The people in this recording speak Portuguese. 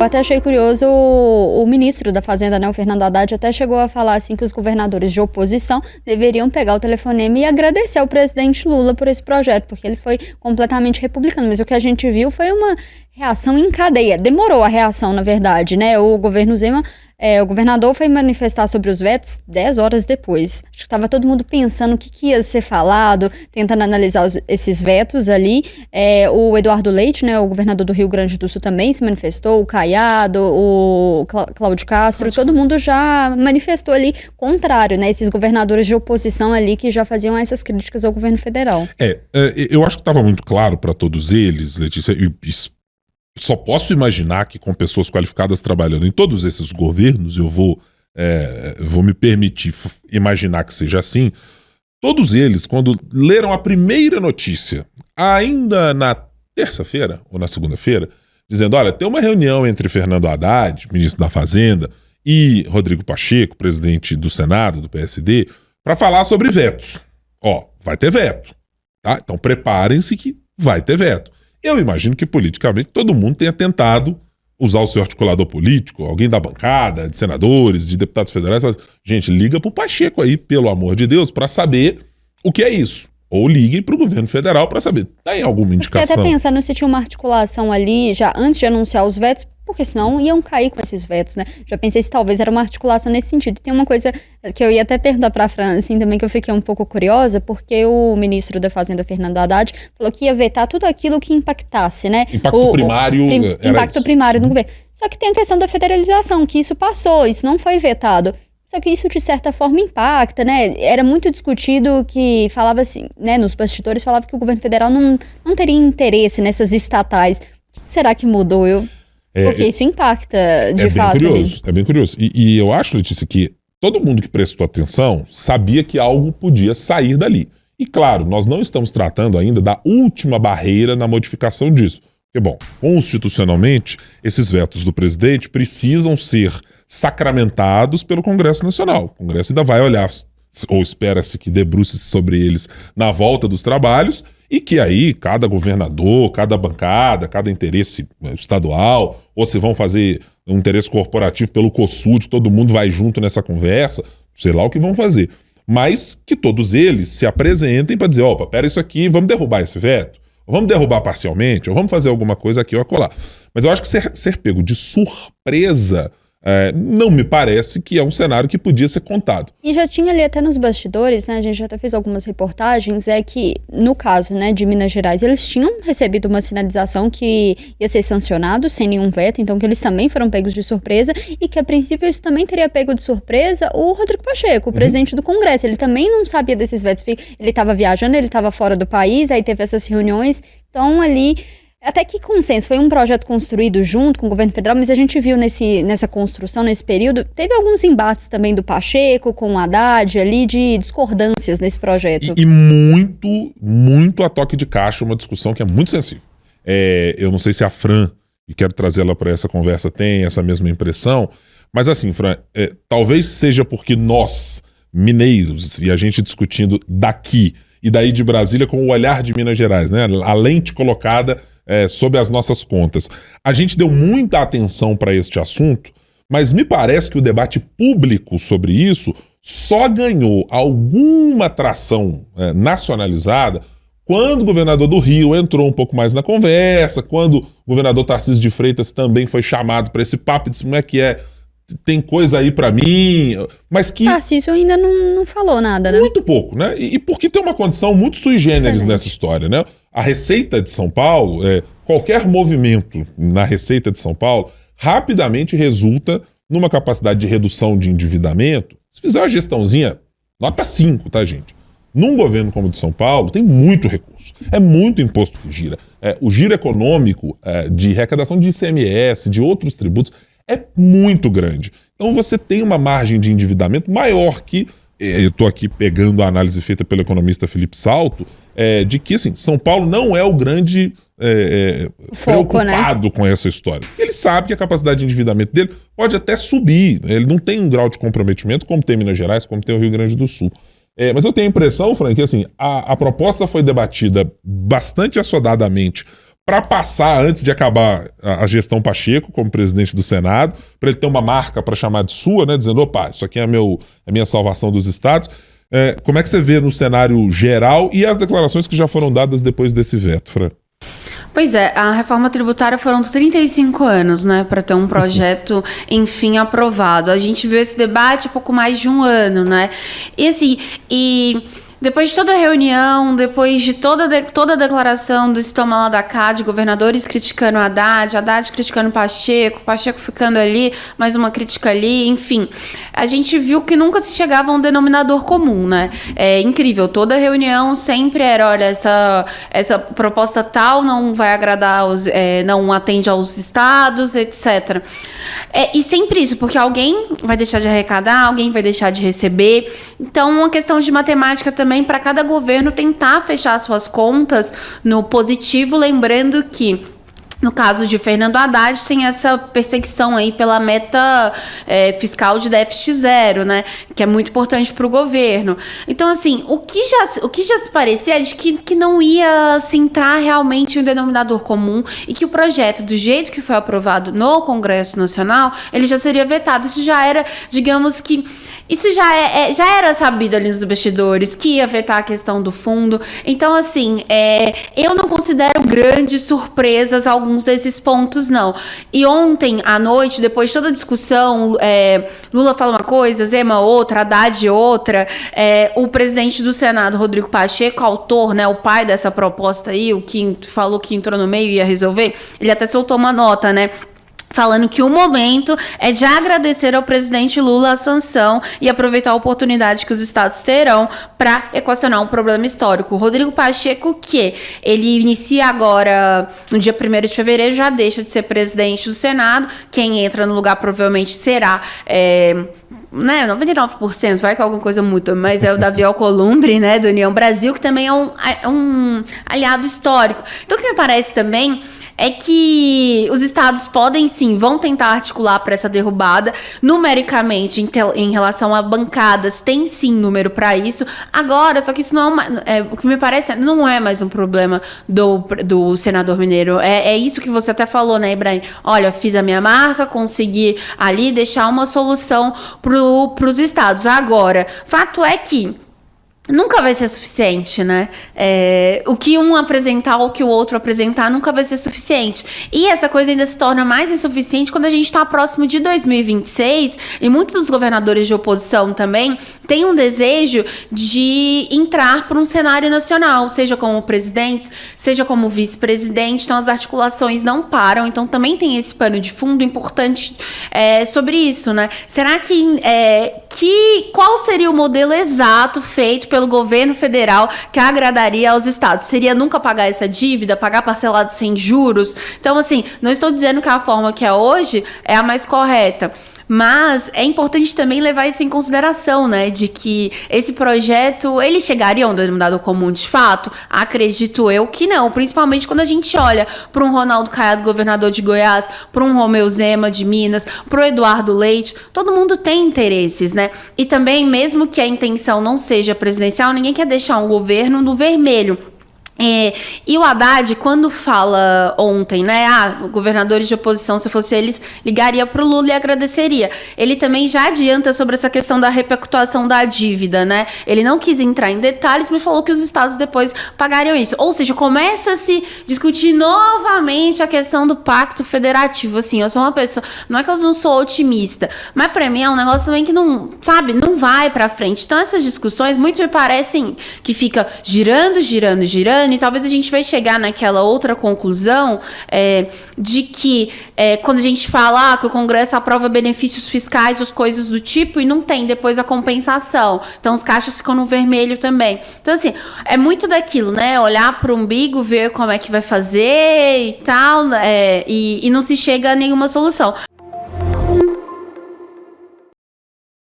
até achei curioso o ministro da Fazenda, né, o Fernando Haddad, até chegou a falar assim que os governadores de oposição deveriam pegar o telefonema e agradecer ao presidente Lula por esse projeto, porque ele foi completamente republicano. Mas o que a gente viu foi uma reação em cadeia. Demorou a reação, na verdade, né? O governador foi manifestar sobre os vetos 10 horas depois. Acho que estava todo mundo pensando o que ia ser falado, tentando analisar esses vetos ali. O Eduardo Leite, né, o governador do Rio Grande do Sul, também se manifestou, o Caiado, o Cláudio Castro, todo mundo já manifestou ali contrário, né? Esses governadores de oposição ali que já faziam essas críticas ao governo federal. Eu acho que estava muito claro para todos eles, Letícia, só posso imaginar que com pessoas qualificadas trabalhando em todos esses governos, eu vou me permitir imaginar que seja assim, todos eles, quando leram a primeira notícia, ainda na terça-feira ou na segunda-feira, dizendo, olha, tem uma reunião entre Fernando Haddad, ministro da Fazenda, e Rodrigo Pacheco, presidente do Senado, do PSD, para falar sobre vetos. Vai ter veto, tá? Então preparem-se que vai ter veto. Eu imagino que politicamente todo mundo tenha tentado usar o seu articulador político, alguém da bancada, de senadores, de deputados federais, gente, liga pro Pacheco aí, pelo amor de Deus, para saber o que é isso. Ou liguem pro governo federal para saber. Tem alguma indicação? Eu fiquei até pensando se tinha uma articulação ali, já antes de anunciar os vetos, porque senão iam cair com esses vetos, né? Já pensei se talvez era uma articulação nesse sentido. E tem uma coisa que eu ia até perguntar pra Fran, assim, também, que eu fiquei um pouco curiosa, porque o ministro da Fazenda, Fernando Haddad, falou que ia vetar tudo aquilo que impactasse, né? Impacto primário. Impacto primário no governo. Só que tem a questão da federalização, que isso passou, isso não foi vetado. Só que isso, de certa forma, impacta, né? Era muito discutido que falava assim, né? Nos bastidores falava que o governo federal não teria interesse nessas estatais. O que será que mudou? Porque isso impacta, de fato. É bem curioso. E eu acho, Letícia, que todo mundo que prestou atenção sabia que algo podia sair dali. E claro, nós não estamos tratando ainda da última barreira na modificação disso. Porque, bom, constitucionalmente, esses vetos do presidente precisam ser sacramentados pelo Congresso Nacional. O Congresso ainda vai olhar, ou espera-se que debruce-se sobre eles na volta dos trabalhos, e que aí cada governador, cada bancada, cada interesse estadual, ou se vão fazer um interesse corporativo pelo COSUD, todo mundo vai junto nessa conversa, sei lá o que vão fazer. Mas que todos eles se apresentem para dizer, opa, pera isso aqui, vamos derrubar esse veto, ou vamos derrubar parcialmente, ou vamos fazer alguma coisa aqui ou acolá. Mas eu acho que ser pego de surpresa não me parece que é um cenário que podia ser contado. E já tinha ali até nos bastidores, né, a gente já até fez algumas reportagens, que no caso, né, de Minas Gerais, eles tinham recebido uma sinalização que ia ser sancionado sem nenhum veto, então que eles também foram pegos de surpresa e que a princípio isso também teria pego de surpresa o Rodrigo Pacheco, o presidente do Congresso. Ele também não sabia desses vetos, ele estava viajando, ele estava fora do país, aí teve essas reuniões, então ali... Até que consenso, foi um projeto construído junto com o governo federal, mas a gente viu nessa construção, nesse período, teve alguns embates também do Pacheco com o Haddad ali, de discordâncias nesse projeto. E muito, muito a toque de caixa, uma discussão que é muito sensível. Eu não sei se a Fran, e quero trazê-la para essa conversa, tem essa mesma impressão, mas assim, Fran, talvez seja porque nós, mineiros, e a gente discutindo daqui e daí de Brasília com o olhar de Minas Gerais, né? A lente colocada sob as nossas contas. A gente deu muita atenção para este assunto, mas me parece que o debate público sobre isso só ganhou alguma tração nacionalizada quando o governador do Rio entrou um pouco mais na conversa, quando o governador Tarcísio de Freitas também foi chamado para esse papo e disse como é que tem coisa aí pra mim, mas que... Tarcísio ainda não falou nada, né? Muito pouco, né? E porque tem uma condição muito sui generis nessa história, né? A Receita de São Paulo, qualquer movimento na Receita de São Paulo, rapidamente resulta numa capacidade de redução de endividamento. Se fizer uma gestãozinha, nota 5, tá, gente? Num governo como o de São Paulo, tem muito recurso. É muito imposto que gira. O giro econômico de arrecadação de ICMS, de outros tributos, é muito grande. Então você tem uma margem de endividamento maior que, eu estou aqui pegando a análise feita pelo economista Felipe Salto, de que assim, São Paulo não é o grande foco, preocupado, né, com essa história. Ele sabe que a capacidade de endividamento dele pode até subir, ele não tem um grau de comprometimento como tem Minas Gerais, como tem o Rio Grande do Sul. Mas eu tenho a impressão, Frank, que assim, a proposta foi debatida bastante assodadamente para passar, antes de acabar a gestão Pacheco como presidente do Senado, para ele ter uma marca para chamar de sua, né, dizendo, opa, isso aqui é a minha salvação dos estados. Como é que você vê no cenário geral e as declarações que já foram dadas depois desse veto, Fran? Pois é, a reforma tributária foram 35 anos, né, para ter um projeto, enfim, aprovado. A gente viu esse debate há pouco mais de um ano, né? E assim, depois de toda a reunião, depois de toda a declaração desse toma lá da cá, de governadores criticando Haddad criticando Pacheco ficando ali, mais uma crítica ali, enfim. A gente viu que nunca se chegava a um denominador comum, né? É incrível, toda reunião sempre era, olha, essa proposta tal não vai agradar, não atende aos estados, etc. E sempre isso, porque alguém vai deixar de arrecadar, alguém vai deixar de receber. Então, uma questão de matemática também, para cada governo tentar fechar suas contas no positivo, lembrando que no caso de Fernando Haddad, tem essa perseguição aí pela meta fiscal de déficit zero, né? Que é muito importante para o governo. Então, assim, o que já se parecia é de que não ia se entrar realmente em um denominador comum e que o projeto, do jeito que foi aprovado no Congresso Nacional, ele já seria vetado. Isso já era, digamos que... Isso já era sabido ali nos bastidores, que ia vetar a questão do fundo. Então, assim, eu não considero grandes surpresas alguns desses pontos, não. E ontem à noite, depois de toda a discussão, Lula fala uma coisa, Zema outra, Haddad outra, o presidente do Senado, Rodrigo Pacheco, autor, né, o pai dessa proposta aí, o que falou que entrou no meio e ia resolver, ele até soltou uma nota, né, falando que o momento é de agradecer ao presidente Lula a sanção e aproveitar a oportunidade que os estados terão para equacionar um problema histórico. O Rodrigo Pacheco, que ele inicia agora, no dia 1º de fevereiro, já deixa de ser presidente do Senado. Quem entra no lugar provavelmente será... 99%, vai que é alguma coisa muda, mas é o Davi Alcolumbre, né, do União Brasil, que também é um aliado histórico. Então, o que me parece também é que os estados podem sim, vão tentar articular para essa derrubada. Numericamente, em relação a bancadas, tem sim número para isso. Agora, só que isso não o que me parece não é mais um problema do senador mineiro. É isso que você até falou, né, Ibrahim? Olha, fiz a minha marca, consegui ali deixar uma solução para os estados. Agora, fato é que nunca vai ser suficiente, né? O que um apresentar, o que o outro apresentar, nunca vai ser suficiente. E essa coisa ainda se torna mais insuficiente quando a gente está próximo de 2026 e muitos dos governadores de oposição também têm um desejo de entrar para um cenário nacional, seja como presidentes, seja como vice-presidente. Então, as articulações não param. Então, também tem esse pano de fundo importante sobre isso, né? Será qual seria o modelo exato feito pelo governo federal que agradaria aos estados? Seria nunca pagar essa dívida, pagar parcelado sem juros? Então, assim, não estou dizendo que a forma que é hoje é a mais correta, mas é importante também levar isso em consideração, né, de que esse projeto, ele chegaria a um denominador comum de fato? Acredito eu que não, principalmente quando a gente olha para um Ronaldo Caiado, governador de Goiás, para um Romeu Zema de Minas, para o Eduardo Leite. Todo mundo tem interesses, né? E também, mesmo que a intenção não seja presidencial, ninguém quer deixar um governo no vermelho. E o Haddad, quando fala ontem, né, governadores de oposição, se fosse eles, ligaria para o Lula e agradeceria. Ele também já adianta sobre essa questão da repactuação da dívida, né? Ele não quis entrar em detalhes, mas falou que os estados depois pagariam isso. Ou seja, começa a se discutir novamente a questão do pacto federativo. Assim, eu sou uma pessoa, não é que eu não sou otimista, mas para mim é um negócio também que não vai para frente. Então essas discussões muito me parecem que fica girando, e talvez a gente vai chegar naquela outra conclusão de que quando a gente fala que o Congresso aprova benefícios fiscais ou coisas do tipo e não tem depois a compensação. Então os caixas ficam no vermelho também. Então assim, é muito daquilo, né? Olhar para o umbigo, ver como é que vai fazer e tal, e não se chega a nenhuma solução.